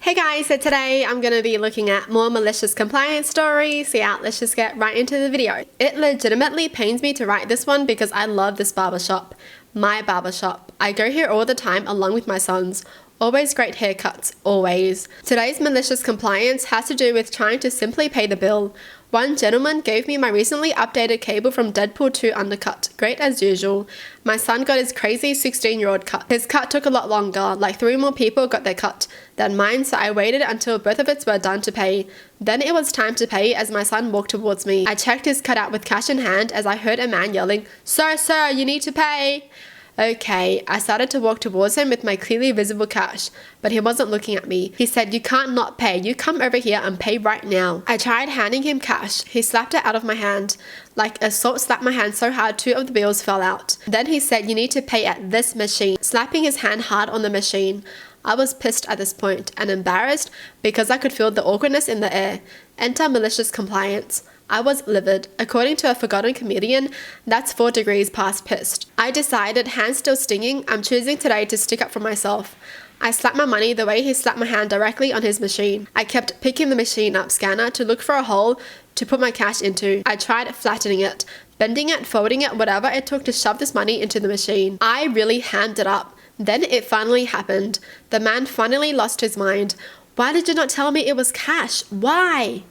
Hey guys, so today I'm going to be looking at more malicious compliance stories. So yeah, let's just get right into the video. It legitimately pains me to write this one because I love this barbershop. My barbershop. I go here all the time along with my sons. Always great haircuts, always. Today's malicious compliance has to do with trying to simply pay the bill. One gentleman gave me my recently updated cable from Deadpool 2 undercut. Great as usual. My son got his crazy 16-year-old cut. His cut took a lot longer, like 3 more people got their cut than mine, so I waited until both of us were done to pay. Then it was time to pay as my son walked towards me. I checked his cut out with cash in hand as I heard a man yelling, Sir, you need to pay." Okay, I started to walk towards him with my clearly visible cash, but he wasn't looking at me. He said, "You can't not pay. You come over here and pay right now." I tried handing him cash. He slapped it out of my hand. Like a salt slapped my hand so hard 2 of the bills fell out. Then he said, "You need to pay at this machine," slapping his hand hard on the machine. I was pissed at this point and embarrassed because I could feel the awkwardness in the air. Enter malicious compliance. I was livid. According to a forgotten comedian, that's 4 degrees past pissed. I decided, hands still stinging, I'm choosing today to stick up for myself. I slapped my money the way he slapped my hand directly on his machine. I kept picking the machine up scanner to look for a hole to put my cash into. I tried flattening it, bending it, folding it, whatever it took to shove this money into the machine. I really hammed it up. Then it finally happened. The man finally lost his mind. Why did you not tell me it was cash? Why?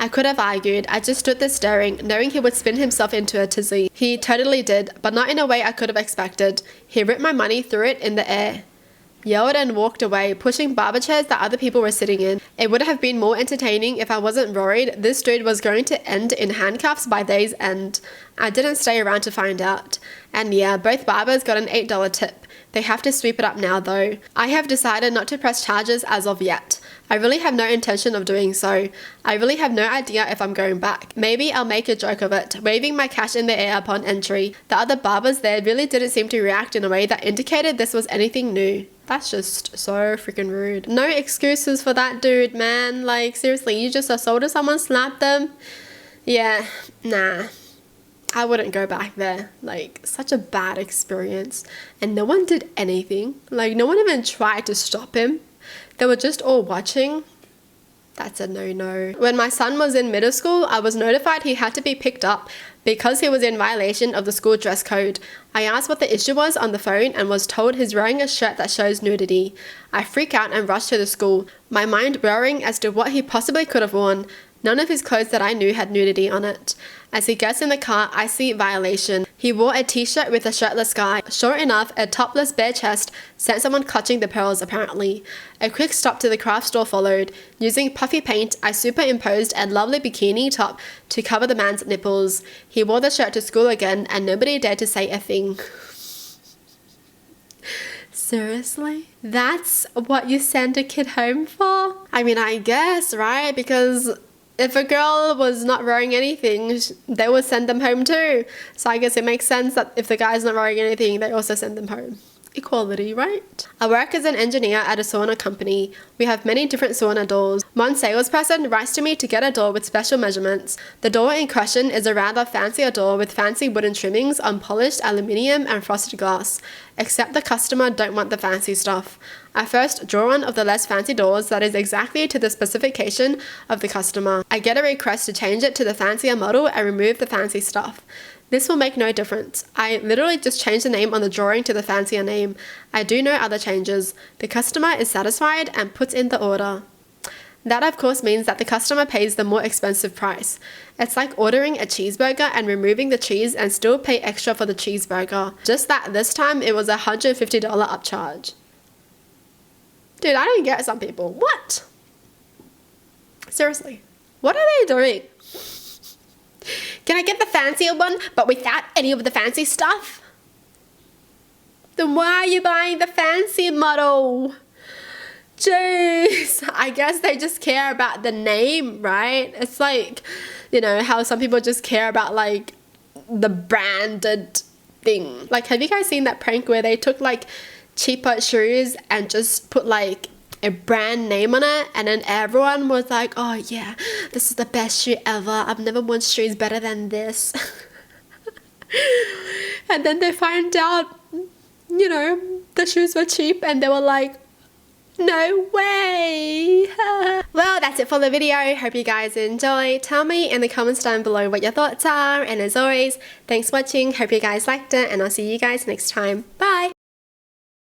I could have argued. I just stood there staring, knowing he would spin himself into a tizzy. He totally did, but not in a way I could have expected. He ripped my money, threw it in the air, yelled and walked away, pushing barber chairs that other people were sitting in. It would have been more entertaining if I wasn't worried this dude was going to end in handcuffs by day's end. I didn't stay around to find out. And yeah, both barbers got an $8 tip. They have to sweep it up now though. I have decided not to press charges as of yet. I really have no intention of doing so. I really have no idea if I'm going back. Maybe I'll make a joke of it, waving my cash in the air upon entry. The other barbers there really didn't seem to react in a way that indicated this was anything new. That's just so freaking rude. No excuses for that dude, man. Like, seriously, you just assaulted someone, slapped them? Yeah, nah. I wouldn't go back there. Like, such a bad experience. And no one did anything. Like, no one even tried to stop him. They were just all watching. That's a no-no. When my son was in middle school, I was notified he had to be picked up because he was in violation of the school dress code. I asked what the issue was on the phone and was told he's wearing a shirt that shows nudity. I freak out and rush to the school, my mind whirring as to what he possibly could have worn. None of his clothes that I knew had nudity on it. As he gets in the car, I see violation. He wore a t-shirt with a shirtless guy. Sure enough, a topless bare chest sent someone clutching the pearls apparently. A quick stop to the craft store followed. Using puffy paint, I superimposed a lovely bikini top to cover the man's nipples. He wore the shirt to school again and nobody dared to say a thing. Seriously? That's what you send a kid home for? I mean, I guess, right? Because if a girl was not wearing anything, they would send them home too. So I guess it makes sense that if the guy's not wearing anything, they also send them home. Equality, right? I work as an engineer at a sauna company. We have many different sauna doors. One salesperson writes to me to get a door with special measurements. The door in question is a rather fancier door with fancy wooden trimmings on polished aluminium and frosted glass. Except the customer don't want the fancy stuff. I first draw one of the less fancy doors that is exactly to the specification of the customer. I get a request to change it to the fancier model and remove the fancy stuff. This will make no difference. I literally just change the name on the drawing to the fancier name. I do no other changes. The customer is satisfied and puts in the order. That of course means that the customer pays the more expensive price. It's like ordering a cheeseburger and removing the cheese and still pay extra for the cheeseburger. Just that this time it was a $150 upcharge. Dude, I don't get some people. What? Seriously, what are they doing? Can I get the fancier one, but without any of the fancy stuff? Then why are you buying the fancy model? Jeez, I guess they just care about the name, right? It's like, you know, how some people just care about like the branded thing. Like, have you guys seen that prank where they took like cheaper shoes and just put like a brand name on it, and then everyone was like, oh yeah, this is the best shoe ever, I've never worn shoes better than this. And then they find out, you know, the shoes were cheap and they were like, no way. that's it for the video. Hope you guys enjoy. Tell me in the comments down below what your thoughts are, and as always, thanks for watching. Hope you guys liked it, and I'll see you guys next time. Bye!